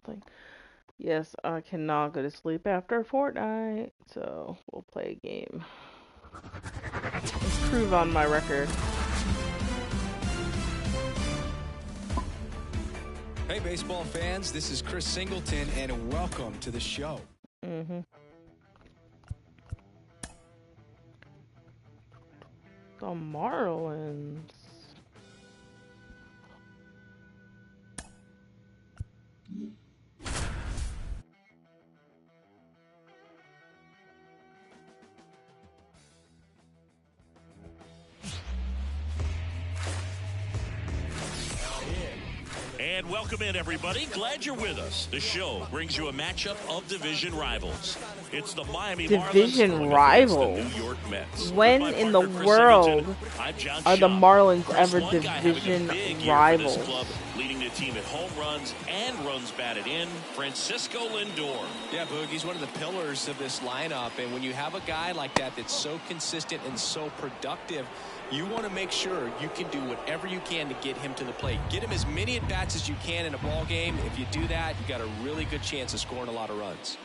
something. Yes, I cannot go to sleep after Fortnite, so we'll play a game. Improve on my record. Hey, baseball fans, this is Chris Singleton, and welcome to the show. The Marlins. And welcome in, everybody. Glad you're with us. The show brings you a matchup of division rivals. It's the Miami Division Marlins rivals? the New York Mets. When in the world are the Marlins ever division rivals? Leading the team at home runs and runs batted in, Francisco Lindor. Yeah, Boog, he's one of the pillars of this lineup, and when you have a guy like that that's so consistent and so productive, you want to make sure you can do whatever you can to get him to the plate. Get him as many at-bats as you can in a ball game. If you do that, you got a really good chance of scoring a lot of runs.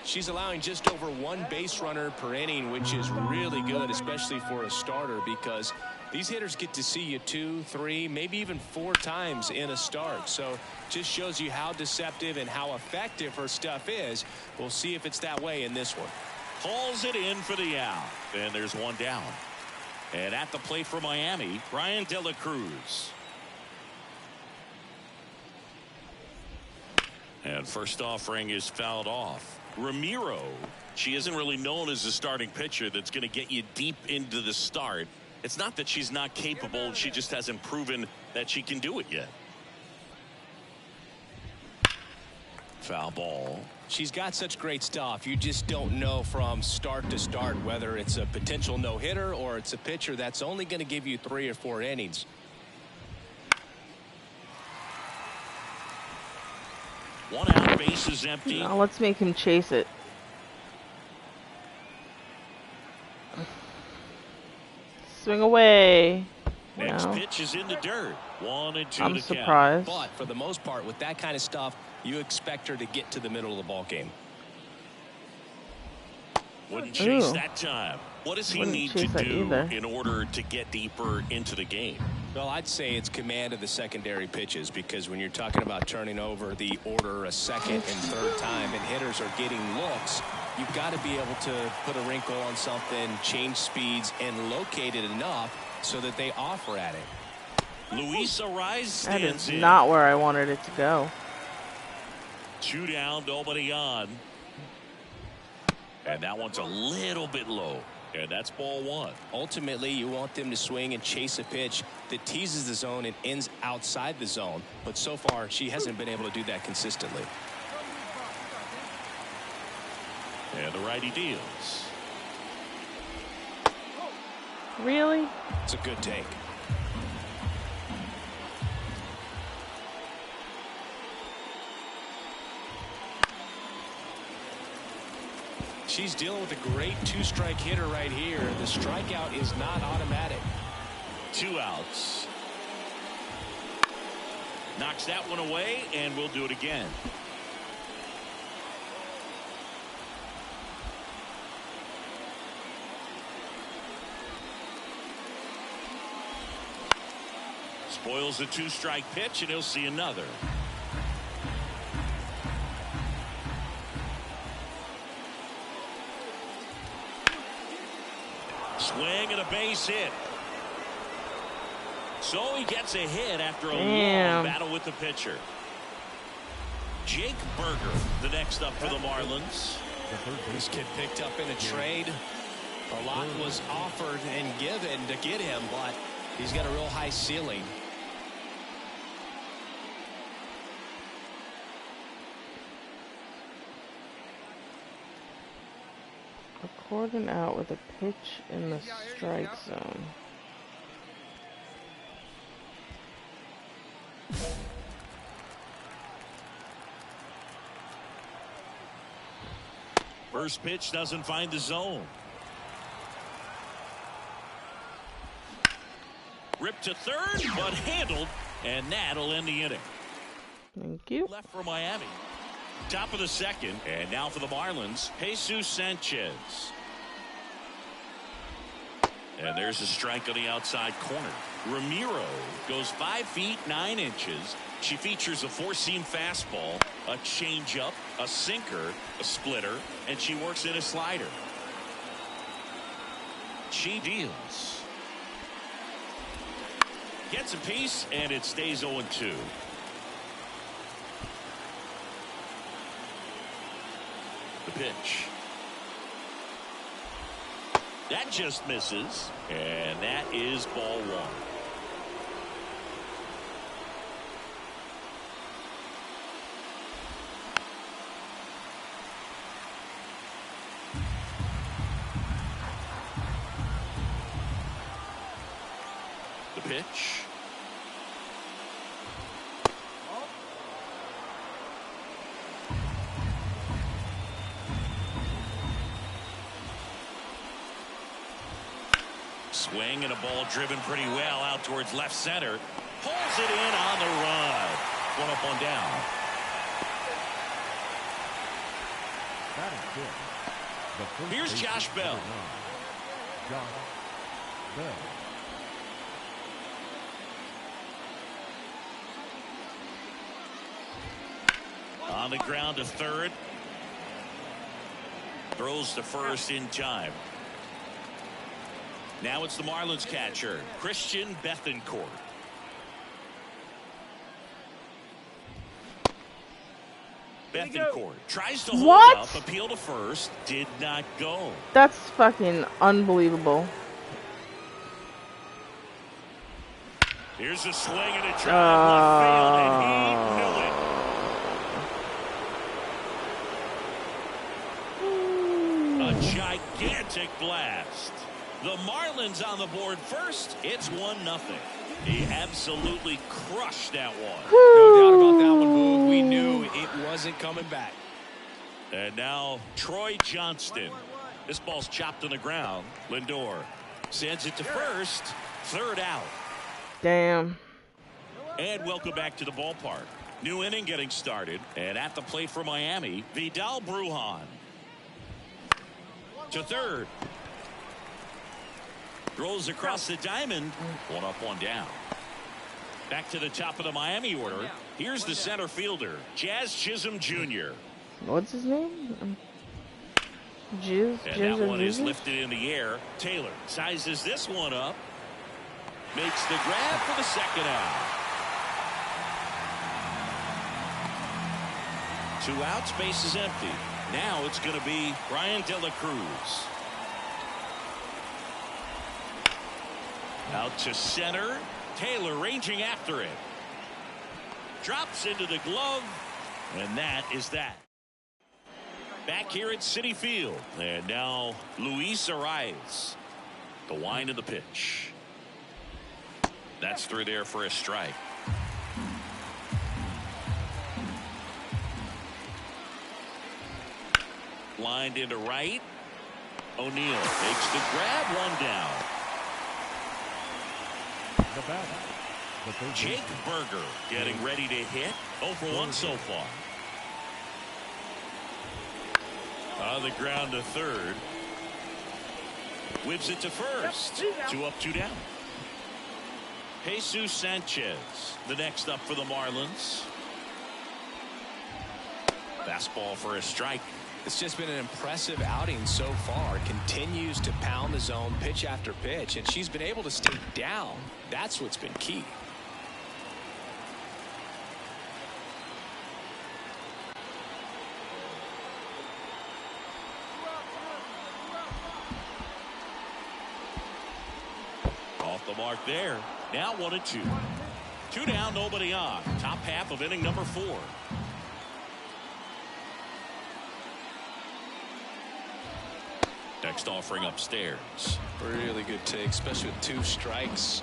She's allowing just over one base runner per inning, which is really good, especially for a starter, because these hitters get to see you 2, 3, maybe even 4 times in a start. So just shows you how deceptive and how effective her stuff is. We'll see if it's that way in this one. Hauls it in for the out. And there's one down. And at the plate for Miami, Brian De La Cruz. And first offering is fouled off. Ramiro, she isn't really known as a starting pitcher that's going to get you deep into the start. It's not that she's not capable, she just hasn't proven that she can do it yet. Foul ball. She's got such great stuff. You just don't know from start to start whether it's a potential no-hitter or it's a pitcher that's only going to give you 3 or 4 innings. One out, base is empty. Now let's make him chase it. Swing away. Next No. pitch is in the dirt. 1-2 I'm to surprised. But for the most part, with that kind of stuff, you expect her to get to the middle of the ball game. Wouldn't chase Ooh. that time. What does he Wouldn't need to chase that do either. in order to get deeper into the game? Well, I'd say it's command of the secondary pitches, because when you're talking about turning over the order a second and third time and hitters are getting looks, you've got to be able to put a wrinkle on something, change speeds, and locate it enough so that they offer at it. Luis Ariz That stands is in. not where I wanted it to go. 2 down, nobody on. And that one's a little bit low. And that's ball 1. Ultimately, you want them to swing and chase a pitch that teases the zone and ends outside the zone. But so far, she hasn't been able to do that consistently. And the righty deals. Really? It's a good take. She's dealing with a great 2-strike hitter right here. The strikeout is not automatic. 2 outs. Knocks that one away, and we'll do it again. Spoils the 2-strike pitch, and he'll see another. Swing and a base hit. So he gets a hit after a long battle with the pitcher. Jake Berger, the next up for the Marlins. This kid picked up in a trade. A lot was offered and given to get him, but he's got a real high ceiling. Recording out with a pitch in the strike zone. First pitch doesn't find the zone. Ripped to third, but handled, and that'll end the inning. Thank you. Left for Miami. Top of the second, and now for the Marlins, Jesus Sanchez. And there's a strike on the outside corner. Ramiro goes 5 feet 9 inches. She features a 4-seam fastball, a changeup, a sinker, a splitter, and she works in a slider. She deals. Gets a piece, and it stays 0-2. The pitch. That just misses, and that is ball 1. The pitch. Swing and a ball driven pretty well out towards left center. Pulls it in on the run. 1 up, 1 down. Here's Josh Bell. On the ground to third. Throws to first in time. Now it's the Marlins catcher, Christian Bethancourt. Bethancourt tries to hold up, appeal to first, did not go. That's fucking unbelievable. Here's a swing and a drive left field, and he knew it. A gigantic blast. The Marlins on the board first. It's 1-0. He absolutely crushed that one. No doubt about that one, Boog. We knew it wasn't coming back. And now Troy Johnston. This ball's chopped on the ground. Lindor sends it to first. Third out. Damn. And welcome back to the ballpark. New inning getting started. And at the plate for Miami, Vidal Brujan. To third. Throws across the diamond. 1 up, 1 down. Back to the top of the Miami order. Here's the center fielder, Jazz Chisholm Jr. What's his name? And that one is lifted in the air. Taylor sizes this one up. Makes the grab for the second out. 2 outs, base is empty. Now it's going to be Brian De La Cruz. Out to center. Taylor ranging after it. Drops into the glove. And that is that. Back here at Citi Field. And now Luis Arias. The wind of the pitch. That's through there for a strike. Lined into right. O'Neill makes the grab, 1 down. Jake Berger getting ready to hit. 0 for 1 so far. On the ground to third. Whips it to first. 2 up, 2 down. Jesus Sanchez, the next up for the Marlins. Fastball for a strike. It's just been an impressive outing so far. Continues to pound the zone pitch after pitch, and she's been able to stay down. That's what's been key. Off the mark there. Now 1-2. 2 down, nobody on. Top half of inning number 4. Next offering upstairs. Really good take, especially with 2 strikes.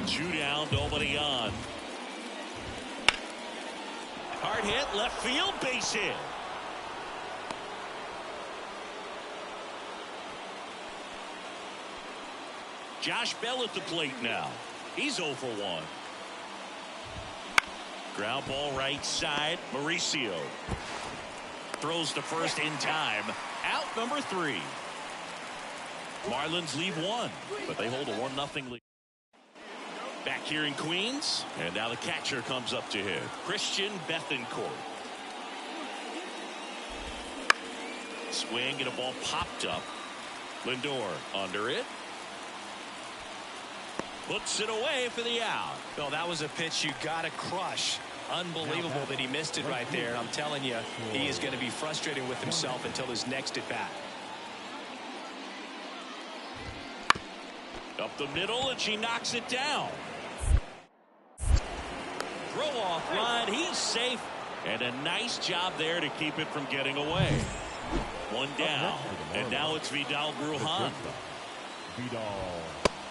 Two down, nobody on. Hard hit, left field, base hit. Josh Bell at the plate now. He's 0 for 1. Ground ball right side. Mauricio throws to first in time. Out number 3. Marlins leave 1, but they hold a 1-0 lead. Back here in Queens, and now the catcher comes up to hit. Christian Bethancourt. Swing and a ball popped up. Lindor under it. Puts it away for the out. Well, that was a pitch you got to crush. Unbelievable that he missed it right there. I'm telling you, he is going to be frustrated with himself until his next at bat. Up the middle, and she knocks it down. Throw off line. He's safe. And a nice job there to keep it from getting away. 1 down. And now it's Vidal Brujan.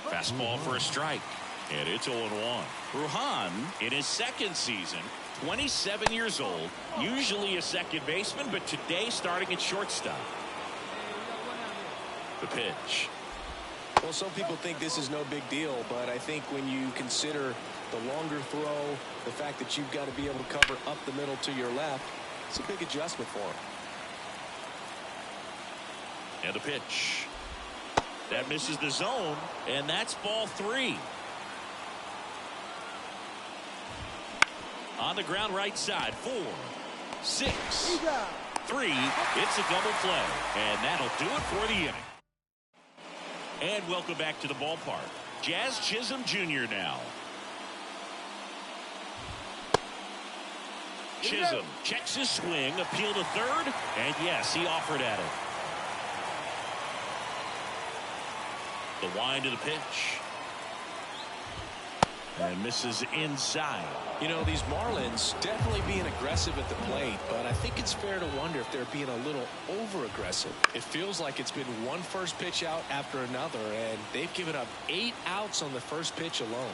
Fastball for a strike. And it's 0-1. Brujan, in his second season, 27 years old, usually a second baseman, but today starting at shortstop. The pitch. Well, some people think this is no big deal, but I think when you consider the longer throw, the fact that you've got to be able to cover up the middle to your left, it's a big adjustment for him. And a pitch. That misses the zone, and that's ball 3. On the ground right side, 4, 6, 3. It's a double play, and that'll do it for the inning. And welcome back to the ballpark. Jazz Chisholm Jr. now. Chisholm checks his swing, appeal to third, and yes, he offered at it. The wind of the pitch. And misses inside. You know, these Marlins definitely being aggressive at the plate, but I think it's fair to wonder if they're being a little over-aggressive. It feels like it's been one first pitch out after another, and they've given up 8 outs on the first pitch alone.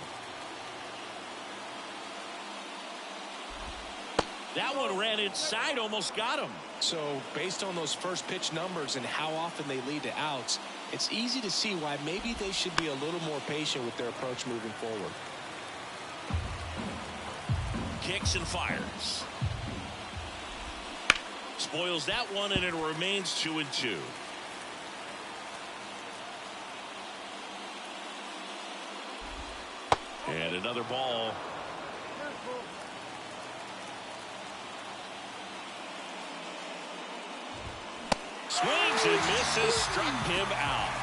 That one ran inside, almost got him. So based on those first pitch numbers and how often they lead to outs, it's easy to see why maybe they should be a little more patient with their approach moving forward. Kicks and fires. Spoils that one, and it remains 2-2. And another ball. Swings and misses, struck him out.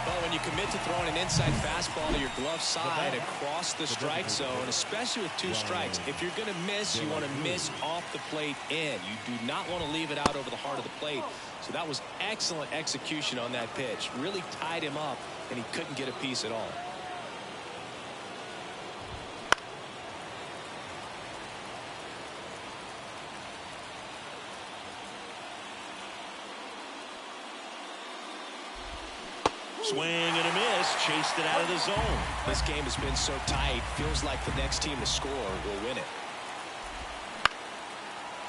Well, when you commit to throwing an inside fastball to your glove side across the strike zone, especially with 2 strikes, if you're going to miss, you want to miss off the plate in. You do not want to leave it out over the heart of the plate. So that was excellent execution on that pitch. Really tied him up, and he couldn't get a piece at all. Swing and a miss, chased it out of the zone. This game has been so tight, feels like the next team to score will win it.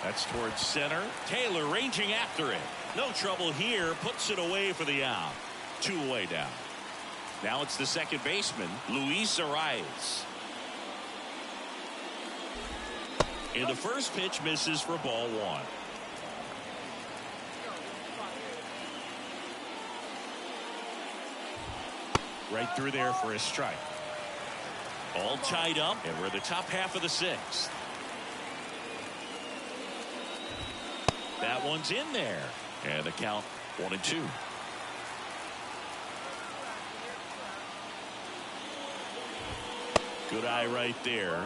That's towards center. Taylor ranging after it. No trouble here, puts it away for the out. 2 away down. Now it's the second baseman, Luis Arias. And the first pitch misses for ball 1. Right through there for a strike. All tied up, and we're the top half of the 6th. That one's in there, and the count 1-2. Good eye right there.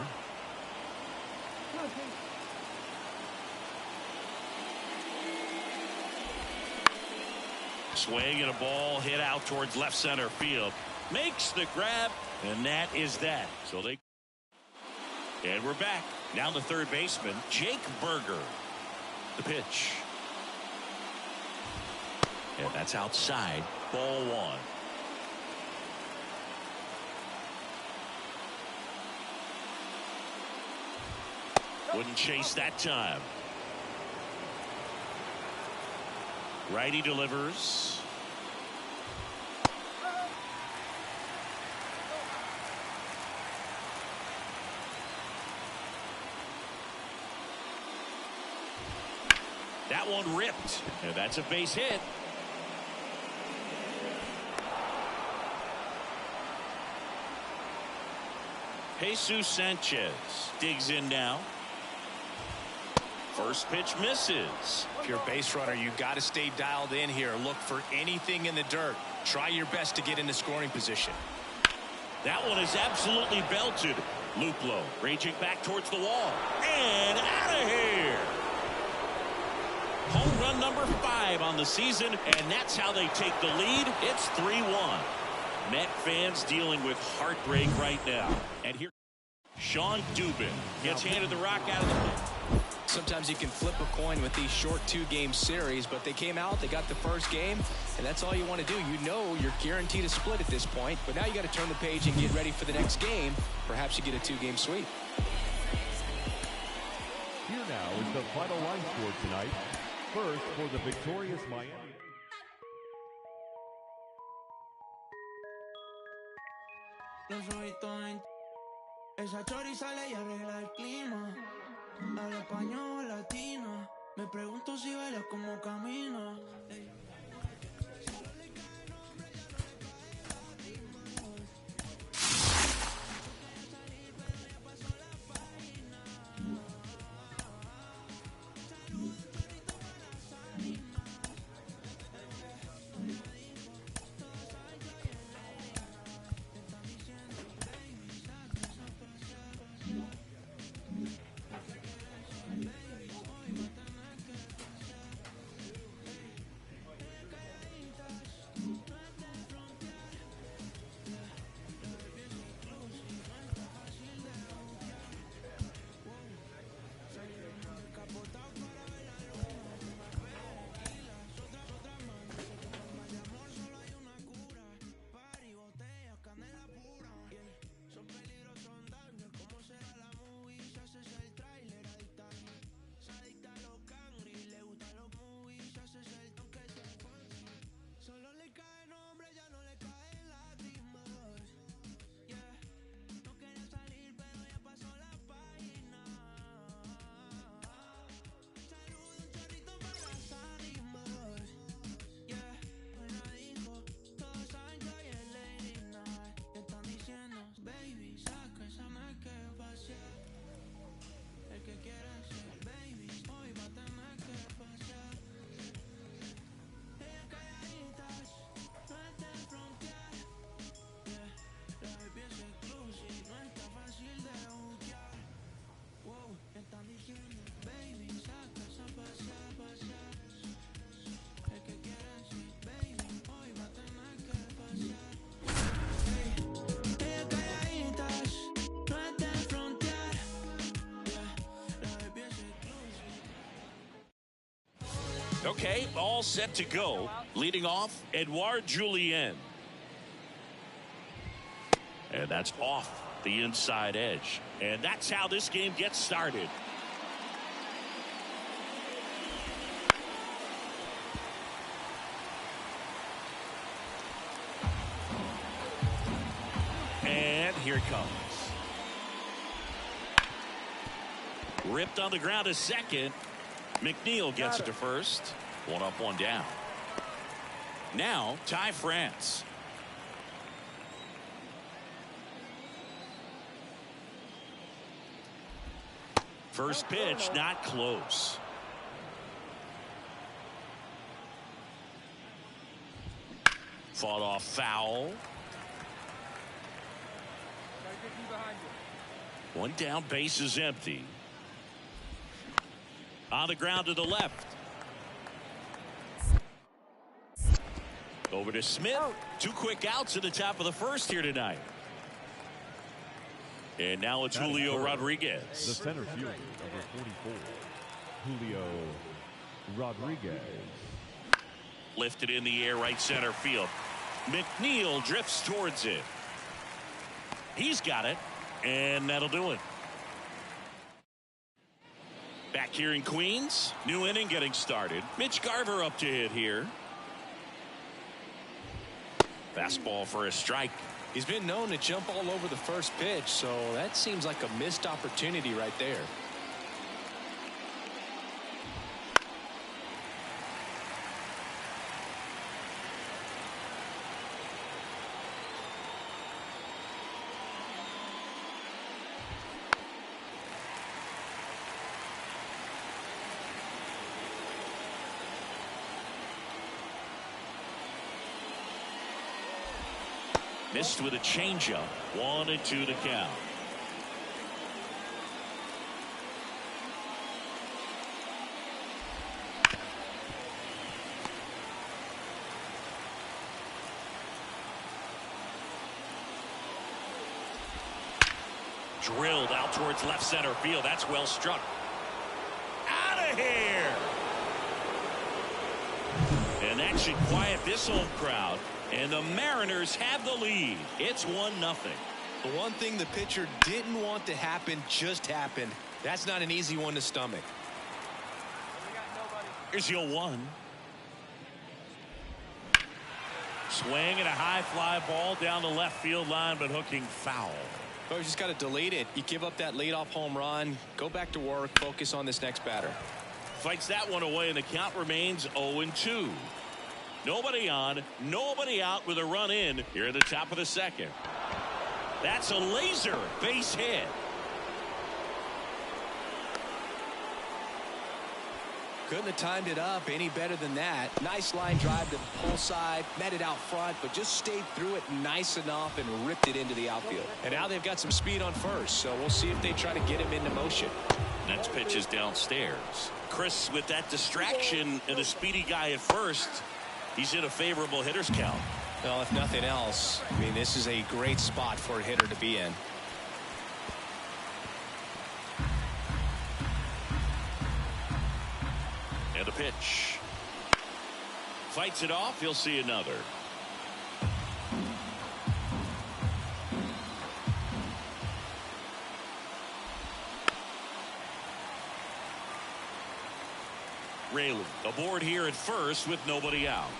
Swing and a ball hit out towards left center field. Makes the grab, and that is that. So they. And we're back. Now the third baseman, Jake Berger. The pitch. And that's outside. Ball 1. Wouldn't chase that time. Righty delivers. That one ripped, and that's a base hit. Jesus Sanchez digs in now. First pitch misses. If you're a base runner, you got to stay dialed in here. Look for anything in the dirt. Try your best to get into scoring position. That one is absolutely belted. Luplow raging back towards the wall. And out of here. Home run number 5 on the season, and that's how they take the lead. It's 3-1. Met fans dealing with heartbreak right now. And here, Sean Dubin gets handed the rock out of the plate. Sometimes you can flip a coin with these short 2-game series, but they came out, they got the first game, and that's all you want to do. You know you're guaranteed a split at this point, but now you got to turn the page and get ready for the next game. Perhaps you get a 2-game sweep. Here now is the final line score tonight. First for the victorious Miami. Los ojitos en esa chori sale y arregla el clima. Habla español latino. Me pregunto si baila como camina. Okay, all set to go. Leading off, Edouard Julien. And that's off the inside edge. And that's how this game gets started. And here it comes. Ripped on the ground a second. McNeil gets it to first. 1 up, 1 down. Now, Ty France. First pitch, not close. Fought off foul. 1 down, base is empty. On the ground to the left. Over to Smith. 2 quick outs at the top of the first here tonight. And now it's Julio Rodriguez. The center fielder, number 44, Julio Rodriguez. Lifted in the air, right center field. McNeil drifts towards it. He's got it, and that'll do it. Back here in Queens, new inning getting started. Mitch Garver up to hit here. Fastball for a strike. He's been known to jump all over the first pitch, so that seems like a missed opportunity right there. Missed with a changeup. 1-2 to count. Drilled out towards left center field. That's well struck. Out of here. And that should quiet this home crowd. And the Mariners have the lead. It's 1-0. The one thing the pitcher didn't want to happen just happened. That's not an easy one to stomach. Here's your 1. Swing and a high fly ball down the left field line, but hooking foul. Oh, you just got to delete it. You give up that leadoff home run. Go back to work. Focus on this next batter. Fights that one away, and the count remains 0-2. Nobody on, nobody out with a run in here at the top of the second. That's a laser base hit. Couldn't have timed it up any better than that. Nice line drive to the pull side, met it out front, but just stayed through it nice enough and ripped it into the outfield. And now they've got some speed on first, so we'll see if they try to get him into motion. Next pitch is downstairs. Chris, with that distraction and a speedy guy at first, he's in a favorable hitter's count. Well, if nothing else, I mean, this is a great spot for a hitter to be in. And a pitch. Fights it off. He'll see another. Rayleigh aboard here at first with nobody out.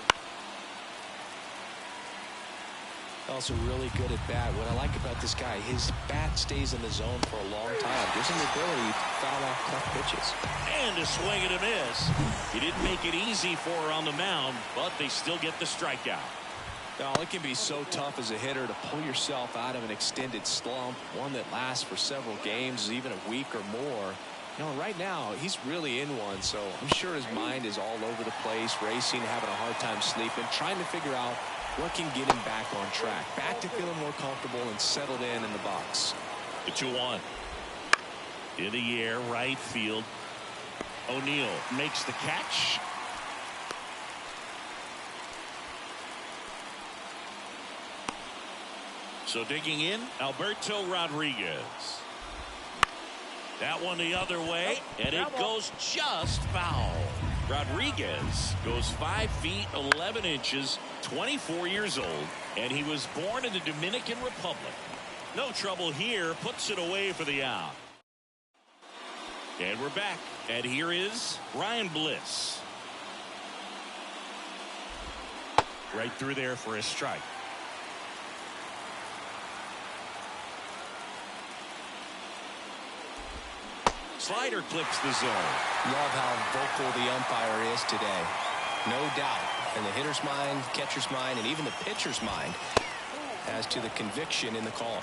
Also really good at bat. What I like about this guy, his bat stays in the zone for a long time. Gives him the ability to foul off tough pitches. And a swing and a miss. He didn't make it easy for her on the mound, but they still get the strikeout. Now, it can be so tough as a hitter to pull yourself out of an extended slump, one that lasts for several games, even a week or more. You know, right now, he's really in one, so I'm sure his mind is all over the place, racing, having a hard time sleeping, trying to figure out what can get him back on track, back to feeling more comfortable and settled in the box. The 2-1. In the air, right field. O'Neill makes the catch. So digging in, Alberto Rodriguez. That one the other way, and it goes just foul. Rodriguez goes 5 feet 11 inches, 24 years old, and he was born in the Dominican Republic. No trouble here, puts it away for the out. And we're back, and here is Ryan Bliss. Right through there for a strike. Slider clips the zone. Love how vocal the umpire is today. No doubt. In the hitter's mind, catcher's mind, and even the pitcher's mind as to the conviction in the call.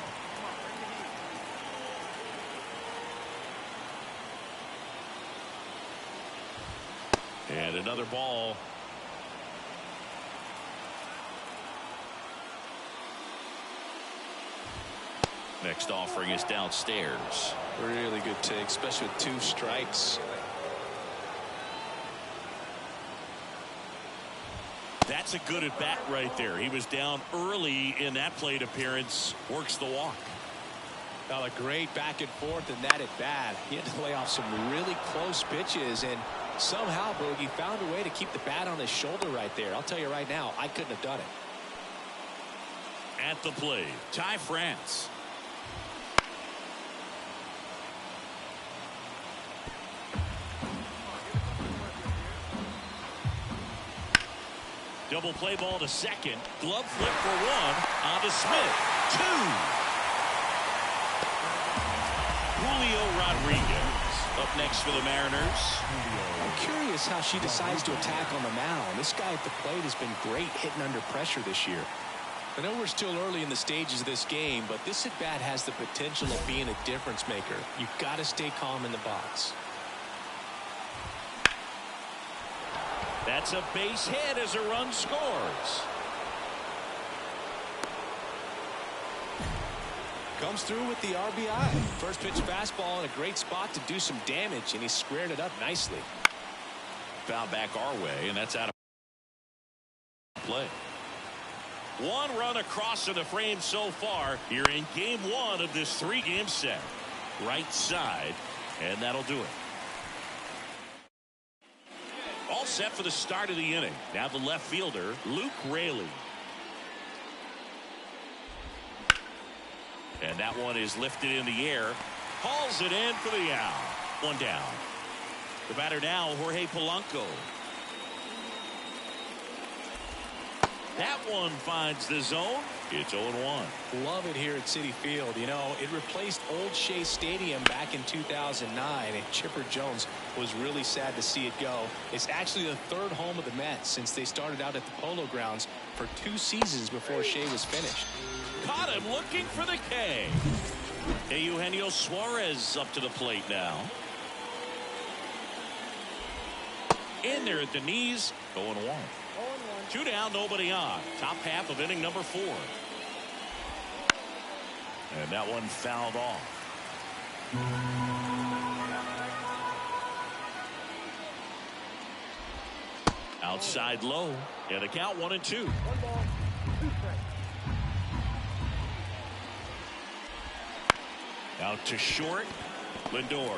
And another ball. Next offering is downstairs. Really good take, especially with 2 strikes. That's a good at bat right there. He was down early in that plate appearance. Works the walk. Now a great back and forth in that at bat. He had to lay off some really close pitches, and somehow Boogie found a way to keep the bat on his shoulder right there. I'll tell you right now, I couldn't have done it. At the plate, Ty France. Double play ball to second. Glove flip for 1. On to Smith. 2. Julio Rodriguez up next for the Mariners. I'm curious how she decides to attack on the mound. This guy at the plate has been great hitting under pressure this year. I know we're still early in the stages of this game, but this at bat has the potential of being a difference maker. You've got to stay calm in the box. That's a base hit as a run scores. Comes through with the RBI. First pitch fastball in a great spot to do some damage, and he squared it up nicely. Foul back our way, and that's out of play. One run across in the frame so far here in game one of this 3-game set. Right side, and that'll do it. All set for the start of the inning. Now the left fielder, Luke Raley. And that one is lifted in the air. Hauls it in for the out. One down. The batter now, Jorge Polanco. That one finds the zone. It's 0-1. Love it here at Citi Field. You know, it replaced Old Shea Stadium back in 2009, and Chipper Jones was really sad to see it go. It's actually the third home of the Mets since they started out at the Polo Grounds for 2 seasons before Shea was finished. Caught him looking for the K. Eugenio Suarez up to the plate now. In there at the knees. 0-1. 2 down, nobody on. Top half of inning number 4. And that one fouled off. Outside low. And the count 1-2. Out to short. Lindor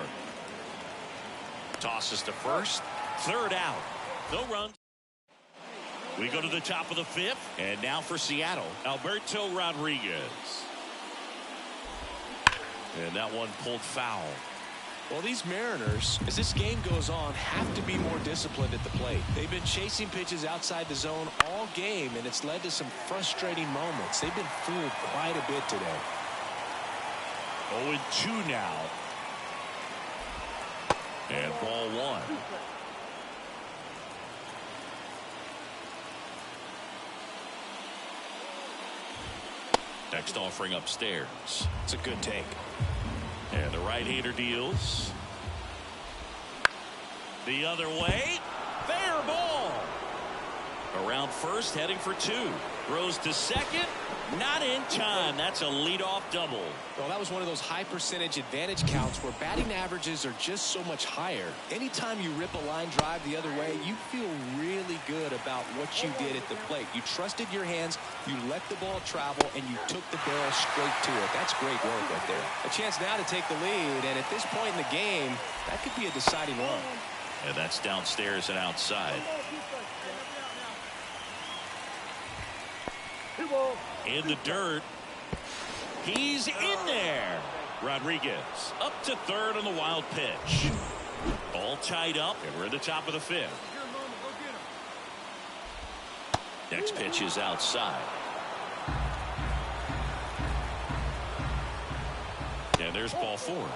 tosses to first. Third out. No runs. We go to the top of the 5th. And now for Seattle, Alberto Rodriguez. And that one pulled foul. Well, these Mariners, as this game goes on, have to be more disciplined at the plate. They've been chasing pitches outside the zone all game, and it's led to some frustrating moments. They've been fooled quite a bit today. 0-2 now. And ball 1. Next offering upstairs. It's a good take. And the right-hander deals. The other way. Fair ball. Around first, heading for 2. Throws to second. Not in time. That's a leadoff double. Well, that was one of those high percentage advantage counts where batting averages are just so much higher. Anytime you rip a line drive the other way, you feel really good about what you did at the plate. You trusted your hands, you let the ball travel, and you took the barrel straight to it. That's great work right there. A chance now to take the lead, and at this point in the game, that could be a deciding run. And that's downstairs and outside. In the dirt. He's in there. Rodriguez up to third on the wild pitch. All tied up, and we're at the top of the 5th. Next pitch is outside. And there's ball 4.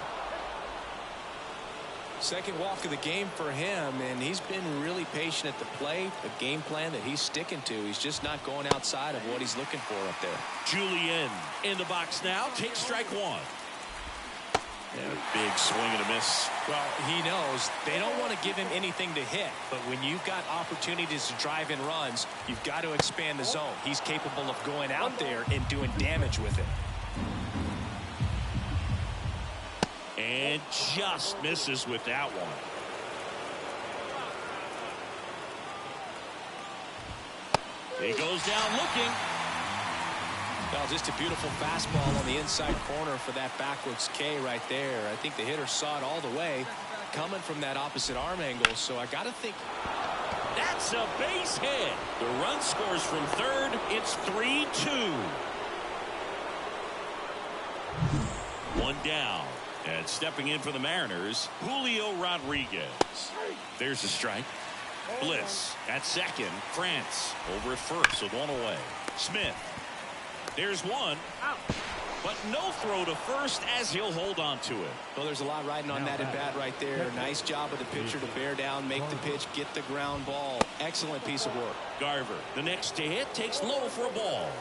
Second walk of the game for him, and he's been really patient at the plate. A game plan that he's sticking to. He's just not going outside of what he's looking for up there. Julian in the box now. Takes strike 1. And a big swing and a miss. Well, he knows they don't want to give him anything to hit, but when you've got opportunities to drive in runs, you've got to expand the zone. He's capable of going out there and doing damage with it. And just misses with that one. He goes down looking. Well, just a beautiful fastball on the inside corner for that backwards K right there. I think the hitter saw it all the way coming from that opposite arm angle, so I got to think. That's a base hit. The run scores from third. It's 3-2. One down. And stepping in for the Mariners, Julio Rodriguez. There's a strike. Bliss at second. France over at first with one away. Smith. There's one. But no throw to first as he'll hold on to it. Well, there's a lot riding on that at bat right there. Nice job of the pitcher to bear down, make the pitch, get the ground ball. Excellent piece of work. Garver, the next to hit, takes low for a ball.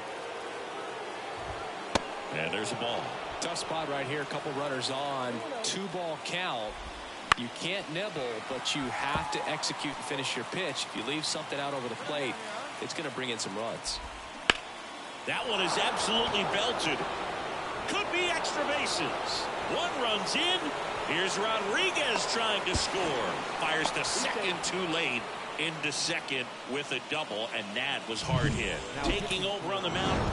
And there's a ball. Tough spot right here. A couple runners on. 2-ball count. You can't nibble, but you have to execute and finish your pitch. If you leave something out over the plate, it's going to bring in some runs. That one is absolutely belted. Could be extra bases. One runs in. Here's Rodriguez trying to score. Fires to second too late. Into second with a double, and that was hard hit. Taking over on the mound.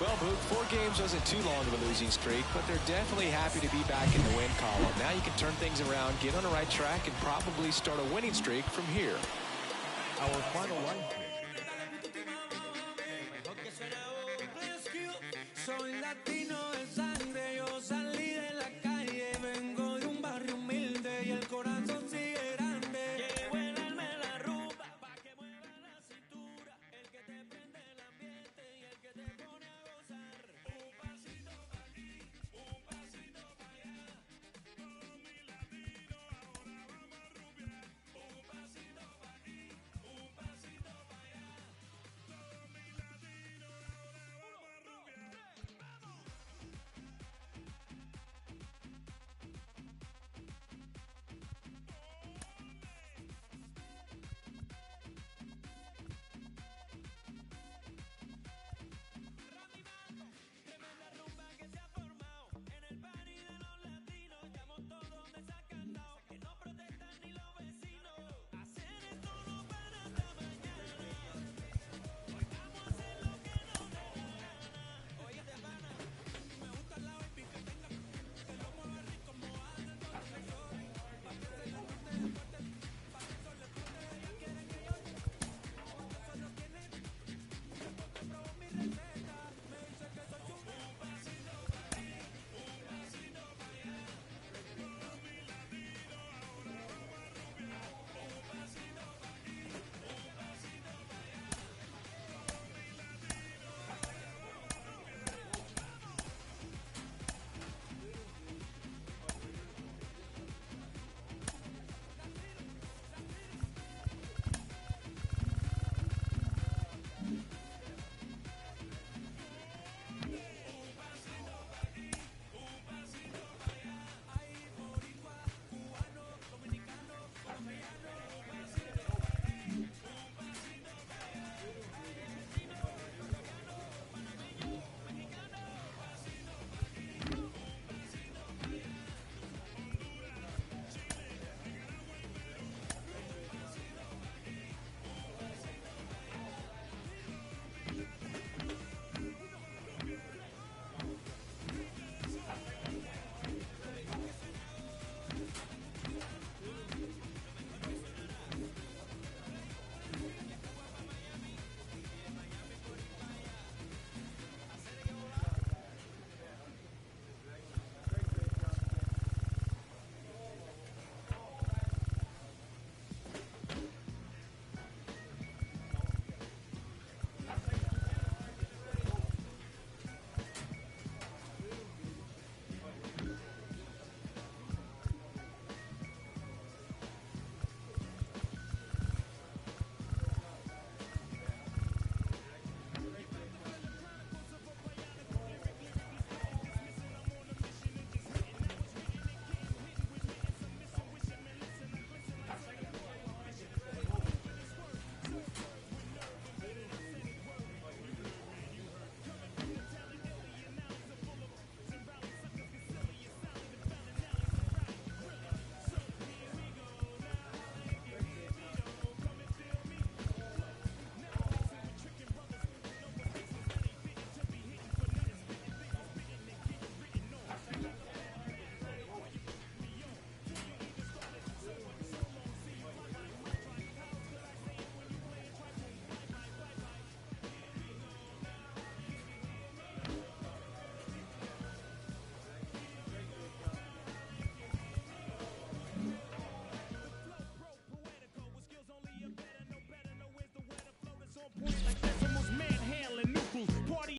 Well, Boog, 4 games wasn't too long of a losing streak, but they're definitely happy to be back in the win column. Now you can turn things around, get on the right track, and probably start a winning streak from here. Our final line switch. Soy latino, esa